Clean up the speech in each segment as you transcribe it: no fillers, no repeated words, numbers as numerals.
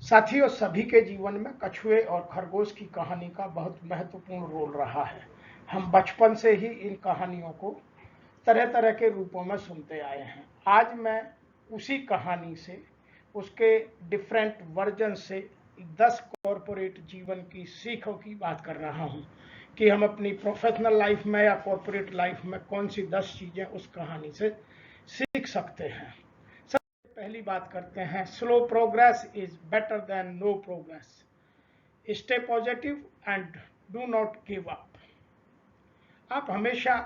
साथियों, सभी के जीवन में कछुए और खरगोश की कहानी का बहुत महत्वपूर्ण रोल रहा है। हम बचपन से ही इन कहानियों को तरह तरह के रूपों में सुनते आए हैं। आज मैं उसी कहानी से, उसके डिफरेंट वर्जन से 10 कॉरपोरेट जीवन की सीखों की बात कर रहा हूं कि हम अपनी प्रोफेशनल लाइफ में या कॉरपोरेट लाइफ में कौन सी 10 चीजें उस कहानी से सीख सकते हैं। पहली बात करते हैं, slow progress is better than no progress. Stay positive and do not give up. आप हमेशा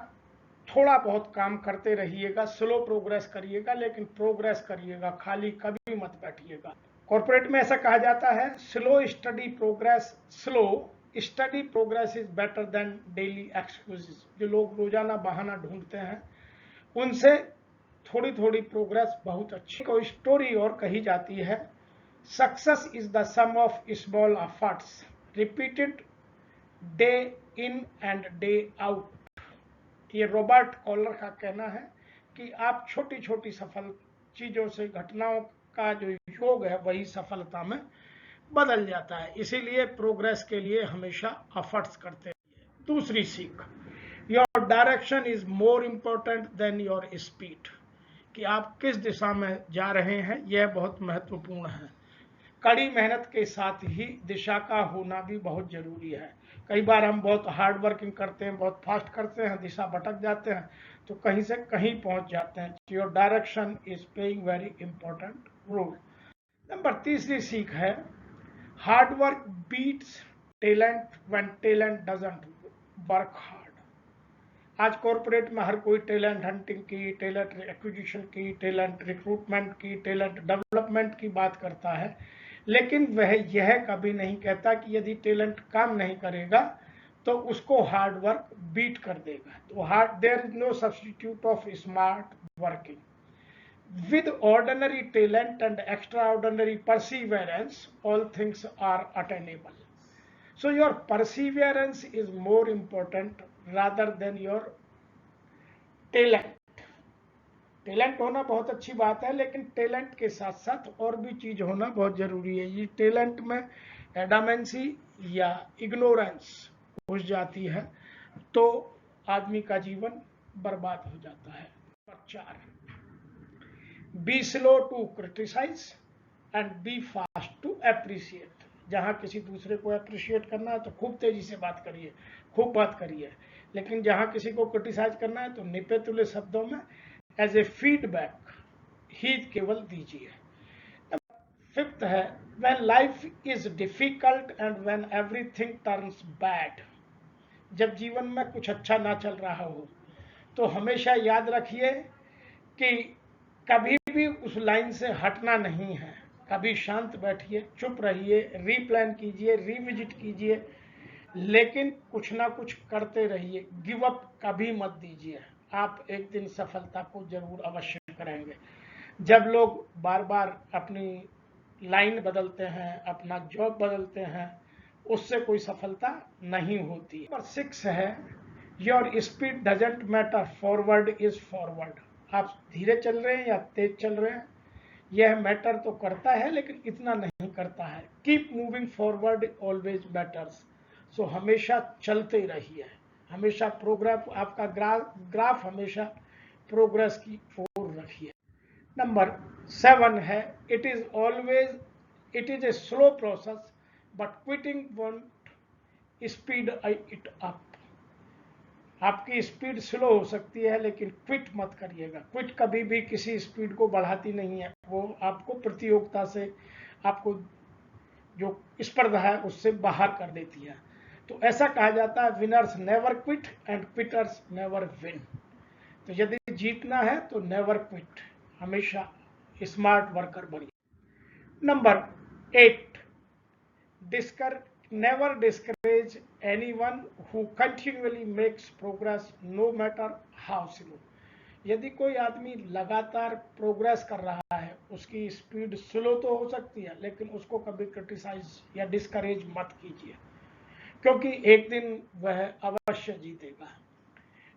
थोड़ा बहुत काम करते रहिएगा, स्लो प्रोग्रेस करिएगा, लेकिन प्रोग्रेस करिएगा, खाली कभी मत बैठिएगा। कॉर्पोरेट में ऐसा कहा जाता है, slow study progress is better then daily excuses. जो लोग रोजाना बहाना ढूंढते हैं, उनसे थोड़ी थोड़ी प्रोग्रेस बहुत अच्छी। कोई स्टोरी और कही जाती है, success is the sum of small efforts repeated day in and day out. ये रॉबर्ट कॉलर का कहना है कि आप छोटी छोटी सफल चीजों से, घटनाओं का जो योग है वही सफलता में बदल जाता है। इसीलिए प्रोग्रेस के लिए हमेशा एफर्ट्स करते रहिए। दूसरी सीख, your direction is more important than your speed. कि आप किस दिशा में जा रहे हैं यह बहुत महत्वपूर्ण है। कड़ी मेहनत के साथ ही दिशा का होना भी बहुत जरूरी है। कई बार हम बहुत हार्ड वर्किंग करते हैं, बहुत फास्ट करते हैं, दिशा भटक जाते हैं, तो कहीं से कहीं पहुंच जाते हैं। Your direction is playing very important role. Number तीसरी सीख है, hard work beats talent when talent doesn't work hard. आज कॉर्पोरेट में हर कोई टैलेंट हंटिंग की, टैलेंट एक्विजिशन की, टैलेंट रिक्रूटमेंट की, टैलेंट डेवलपमेंट की बात करता है, लेकिन वह यह कभी नहीं कहता कि यदि टैलेंट काम नहीं करेगा तो उसको हार्ड वर्क बीट कर देगा। तो there is no substitute of smart working. With ordinary talent and extraordinary perseverance all things are attainable. So your perseverance is more important rather than your talent. Talent होना बहुत अच्छी बात है, लेकिन talent के साथ साथ और भी चीज होना बहुत जरूरी है। ये टैलेंट में एडामेंसी या इग्नोरेंस घुस जाती है तो आदमी का जीवन बर्बाद हो जाता है। Number 4, be slow to criticise and be fast to appreciate. जहां किसी दूसरे को अप्रिशिएट करना है तो खूब तेजी से बात करिए, खूब बात करिए, लेकिन जहां किसी को क्रिटिसाइज करना है तो निपे तुले शब्दों में एज ए फीडबैक ही केवल दीजिए। फिफ्थ है, when life is difficult and when everything turns bad. जब जीवन में कुछ अच्छा ना चल रहा हो तो हमेशा याद रखिए कि कभी भी उस लाइन से हटना नहीं है। कभी शांत बैठिए, चुप रहिए, रीप्लान कीजिए, रिविजिट कीजिए, लेकिन कुछ ना कुछ करते रहिए। गिव अप कभी मत दीजिए। आप एक दिन सफलता को जरूर अवश्य करेंगे। जब लोग बार बार अपनी लाइन बदलते हैं, अपना जॉब बदलते हैं, उससे कोई सफलता नहीं होती। नंबर 6 है, your speed doesn't matter, forward is forward. आप धीरे चल रहे हैं या तेज चल रहे हैं यह मैटर तो करता है, लेकिन इतना नहीं करता है। Keep moving forward always matters. So हमेशा चलते रहिए, हमेशा प्रोग्रेस, आपका ग्राफ हमेशा प्रोग्रेस की ओर रखिए। नंबर 7 है, it is a slow process but quitting won't speed it up. आपकी स्पीड स्लो हो सकती है, लेकिन क्विट मत करिएगा। क्विट कभी भी किसी स्पीड को बढ़ाती नहीं है, वो आपको प्रतियोगिता से, आपको जो स्पर्धा है उससे बाहर कर देती है। तो ऐसा कहा जाता है, winners never quit and quitters never win. तो यदि जीतना है तो नेवर क्विट, हमेशा स्मार्ट वर्कर बनिए। Number 8, never discourage anyone who continually makes progress no matter how slow। यदि कोई आदमी लगातार प्रोग्रेस कर रहा है, उसकी स्पीड स्लो तो हो सकती है, लेकिन उसको कभी क्रिटिसाइज या डिस्करेज मत कीजिए, क्योंकि एक दिन वह अवश्य जीतेगा।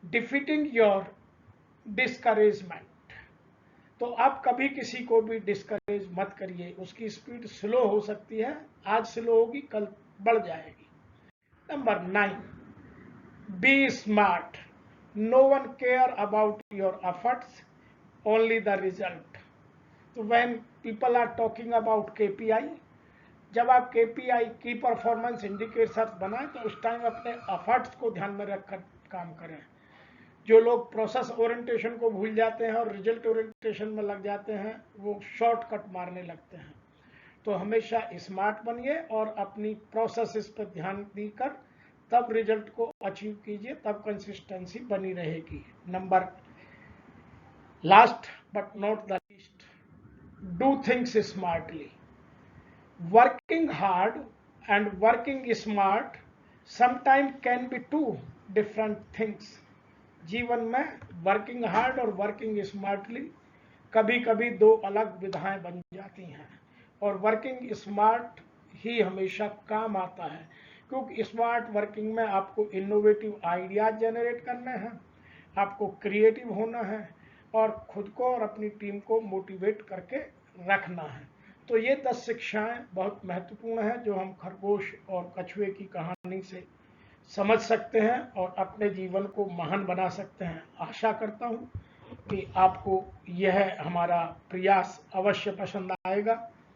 डिफीटिंग योर डिस्करेजमेंट, तो आप कभी किसी को भी डिस्करेज मत करिए। उसकी स्पीड स्लो हो सकती है, आज स्लो होगी कल बढ़ जाएगी। Number 9, be smart. No one care about your efforts, only the result. तो when people are talking about KPI, जब आप केपीआई की परफॉर्मेंस इंडिकेटर्स बनाएं तो उस टाइम अपने एफर्ट्स को ध्यान में रखकर काम करें। जो लोग प्रोसेस ओरिएंटेशन को भूल जाते हैं और रिजल्ट ओरिएंटेशन में लग जाते हैं, वो शॉर्टकट मारने लगते हैं। तो हमेशा स्मार्ट बनिए और अपनी प्रोसेस पर ध्यान देकर तब रिजल्ट को अचीव कीजिए, तब कंसिस्टेंसी बनी रहेगी। Number last but not the least, do things smartly. Working hard and working smart sometimes can be two different things. जीवन में वर्किंग हार्ड और वर्किंग स्मार्टली कभी कभी दो अलग विधाएं बन जाती हैं, और वर्किंग स्मार्ट ही हमेशा काम आता है, क्योंकि स्मार्ट वर्किंग में आपको इनोवेटिव आइडियाज जनरेट करने हैं, आपको क्रिएटिव होना है और खुद को और अपनी टीम को मोटिवेट करके रखना है। तो ये 10 शिक्षाएं बहुत महत्वपूर्ण हैं जो हम खरगोश और कछुए की कहानी से समझ सकते हैं और अपने जीवन को महान बना सकते हैं। आशा करता हूं कि आपको यह हमारा प्रयास अवश्य पसंद आएगा।